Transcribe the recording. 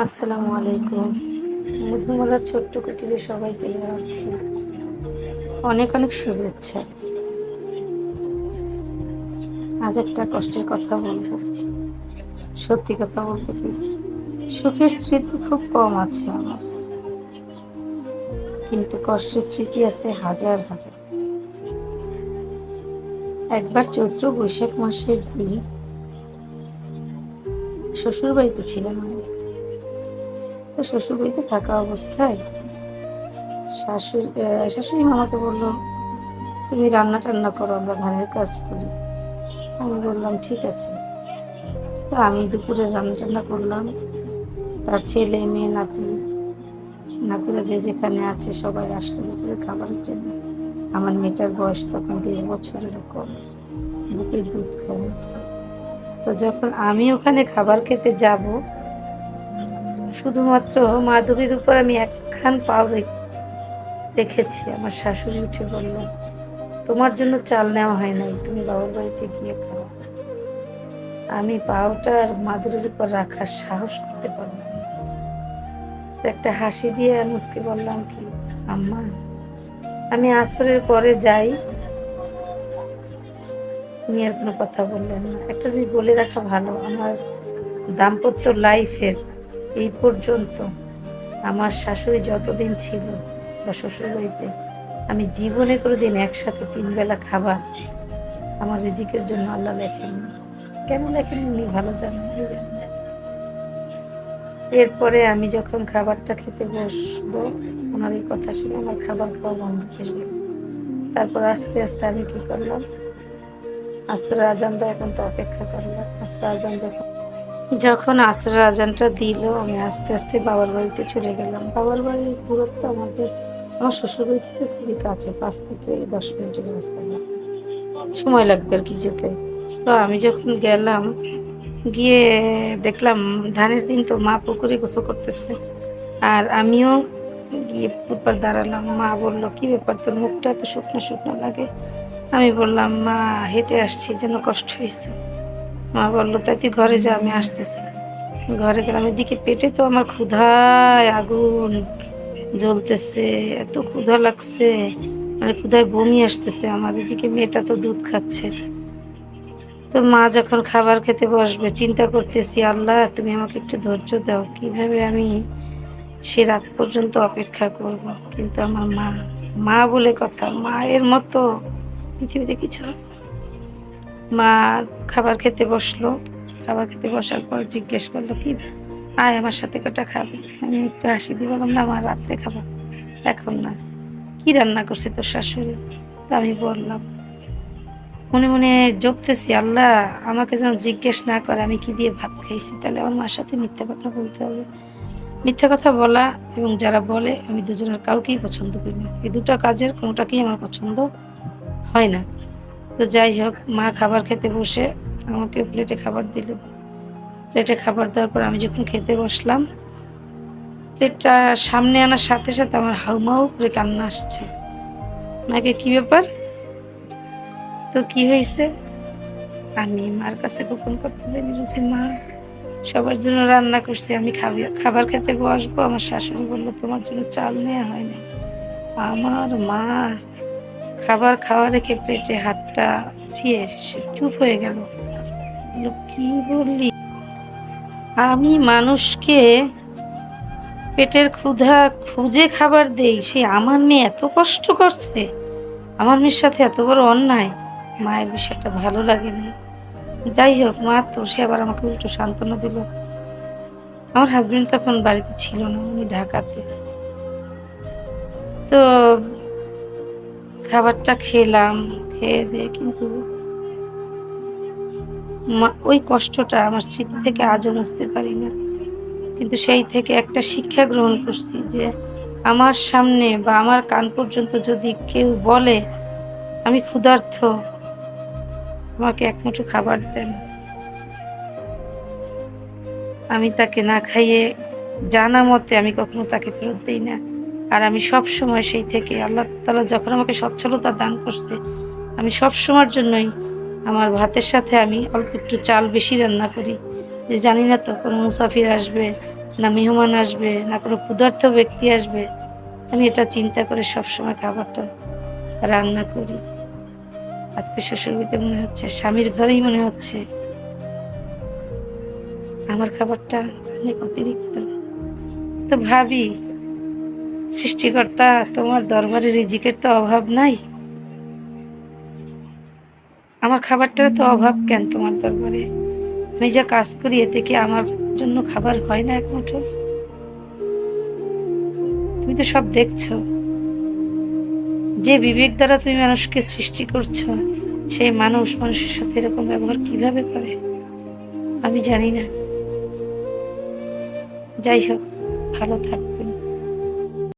আসসালামু আলাইকুম। মধুমালার ছোট্ট কুটিরে সবাইকে জানাচ্ছি অনেক অনেক শুভেচ্ছা। আজ একটা কষ্টের কথা বলবো। সত্যি কথা বলতে কি, সুখের স্মৃতি খুব কম আছে আমার, কিন্তু কষ্টের স্মৃতি আছে হাজার হাজার। একবার চৈত্র বৈশাখ মাসের দিন শ্বশুর বাড়িতে ছিলাম আমি। তো শ্বশুর বাড়িতে থাকা অবস্থায় শাশুড়ি মামাকে বললো, তুমি রান্না টান্না করো, আমরা ধানের কাজ করি। আমি বললাম ঠিক আছে। তো আমি দুপুরে রান্না টান্না করলাম। তার ছেলে মেয়ে নাতিরা যে যেখানে আছে সবাই আসলো দুপুরে খাবারের জন্য। আমার মেয়েটার বয়স তখন 1.5 বছরেরও কম, বুকের দুধ খায়। তো যখন আমি ওখানে খাবার খেতে যাব, শুধুমাত্র মাদুরির উপর আমি একখান পাও রেখেছি, আমার শাশুড়ি উঠে বলল, তোমার জন্য চাল নেওয়া হয় নাই, তুমি বাবার বাড়িতে গিয়ে খাও। আমি পাওটা আর মাদুরির উপর রাখার সাহস করতে পারলাম না। তো একটা হাসি দিয়ে মুস্কি বললাম, কি আম্মা, আমি আসরের পরে যাই। উনি আর কোনো কথা বললেন না। একটা জিনিস বলে রাখা ভালো, আমার দাম্পত্য লাইফের এই পর্যন্ত আমার শাশুড়ি যতদিন ছিল বা শ্বশুর বাড়িতে, আমি জীবনে কোনোদিন একসাথে 3 বেলা খাবার আমার রিজিকের জন্য আল্লাহ লেখেননি। কেন লেখেননি উনি ভালো জানেন, আমি জানি না। এরপরে আমি যখন খাবারটা খেতে বসবো, ওনার এই কথা শুনে আমার খাবার খাওয়া বন্ধ হয়ে গেল। তারপর আস্তে আস্তে আমি কি করলাম, আসরের আজান দেয়, এখন তো অপেক্ষা করলাম। আসরের আজান যখন আসরের আজানটা দিল, আমি আস্তে আস্তে বাবার বাড়িতে চলে গেলাম। বাবার বাড়ির দূরত্ব আমার শ্বশুর বাড়ি থেকে খুবই কাছে, 5 থেকে 10 মিনিটের রাস্তা, সময় লাগবে আর কি যেতে। তো আমি যখন গেলাম, গিয়ে দেখলাম ধানের দিন তো মা পুকুরে গোসল করতেছে, আর আমিও গিয়ে পুকুর পাড়ে দাঁড়ালাম। মা বলল, কি ব্যাপার, তোর মুখটা এত শুকনো শুকনো লাগে? আমি বললাম, মা হেঁটে আসছি, যেন কষ্ট হয়েছে। মা বললো, তাই তুই ঘরে যা, আমি আসতেছি। ঘরে গেলাম, এদিকে পেটে তো আমার ক্ষুধায় আগুন জ্বলতেছে, এত ক্ষুধা লাগছে, মানে ক্ষুধায় বমি আসতেছে আমার। এদিকে মেয়েটা তো দুধ খাচ্ছে। তো মা যখন খাবার খেতে বসবে, চিন্তা করতেছি, আল্লাহ তুমি আমাকে একটু ধৈর্য দাও, কিভাবে আমি সে রাত পর্যন্ত অপেক্ষা করব। কিন্তু আমার মা, মা বলে কথা, মায়ের মতো পৃথিবীতে কিছু হয় না। মা খাবার খেতে বসলো। খাবার খেতে বসার পর জিজ্ঞেস করলো, কি আয় আমার সাথে কটা খাবে? আমি একটু হাসি দিয়ে বললাম, না মা, রাত্রে খাবো, এখন না। কি রান্না করছে তোর শাশুড়ি? তো আমি বললাম, মনে মনে জপতেছি, আল্লাহ আমাকে যেন জিজ্ঞেস না করে আমি কি দিয়ে ভাত খাইছি, তাহলে আমার মার সাথে মিথ্যা কথা বলতে হবে। মিথ্যা কথা বলা এবং যারা বলে, আমি দুজনের কাউকেই পছন্দ করি না। এই দুটো কাজের কোনোটাকেই আমার পছন্দ হয় না। তো যাই হোক, মা খাবার খেতে বসে আমাকে প্লেটে খাবার দিল। প্লেটে খাবার দেওয়ার পর আমি যখন খেতে বসলাম, প্লেটটা সামনে আনার সাথে সাথে আমার হাউমাউ করে কান্না আসছে। মাকে, কি ব্যাপার, তো কি হয়েছে? আমি মার কাছে গোপন করতে পেরেছি, মা সবার জন্য রান্না করছি, আমি খাবার খেতে বসবো, আমার শাশুড়ি বললো তোমার জন্য চাল নেওয়া হয় না। আমার মা খাবার খাওয়া রেখে প্লেটে হাতটা উঠিয়ে সে চুপ হয়ে গেল। বললো, কি বললি? আমি মানুষকে পেটের ক্ষুধা খুঁজে খাবার দেই, সে আমার মেয়ে এত কষ্ট করছে, আমার মেয়ের সাথে এত বড় অন্যায়। মায়ের বিষয়টা ভালো লাগে না। যাই হোক, মা তো সে আবার আমাকে উল্টো সান্ত্বনা দিল। আমার হাজবেন্ড তখন বাড়িতে ছিল না, উনি ঢাকাতে। তো খাবারটা খেলাম, খেয়ে দিয়ে কিন্তু ওই কষ্টটা আমার স্মৃতি থেকে আজও মুছতে পারি না। কিন্তু সেই থেকে একটা শিক্ষা গ্রহণ করছি, যে আমার সামনে বা আমার কান পর্যন্ত যদি কেউ বলে আমি ক্ষুধার্ত, আমাকে এক মুঠো খাবার দেন, আমি তাকে না খাইয়ে জানা মতে আমি কখনো তাকে ফেরত দিই না। আর আমি সব সময় সেই থেকে, আল্লাহ তাআলা যখন আমাকে সচ্ছলতা দান করছে, আমি সব সময়ের জন্যই আমার ভাতের সাথে আমি অল্প একটু চাল বেশি রান্না করি, যে জানি না তো কোনো মুসাফির আসবে, না মেহমান আসবে, না কোনো ক্ষুধার্ত ব্যক্তি আসবে। আমি এটা চিন্তা করে সবসময় খাবারটা রান্না করি। আজকে শ্বশুরবাড়িতে মনে হচ্ছে, স্বামীর ঘরেই মনে হচ্ছে আমার খাবারটা অনেক অতিরিক্ত। তো ভাবি, সৃষ্টিকর্তা তোমার দরবারে রিজিকের তো অভাব নাই, আমার খাবারটার তো অভাব কেন তোমার দরবারে? আমি যা কাজ করি এতে কি আমার জন্য খাবার হয় না এক মুঠো? তুমি তো সব দেখছো। যে বিবেক দ্বারা তুমি মানুষকে সৃষ্টি করছো, সেই মানুষ মানুষের সাথে এরকম ব্যবহার কিভাবে করে আমি জানি না। যাই হোক, ভালো থাক।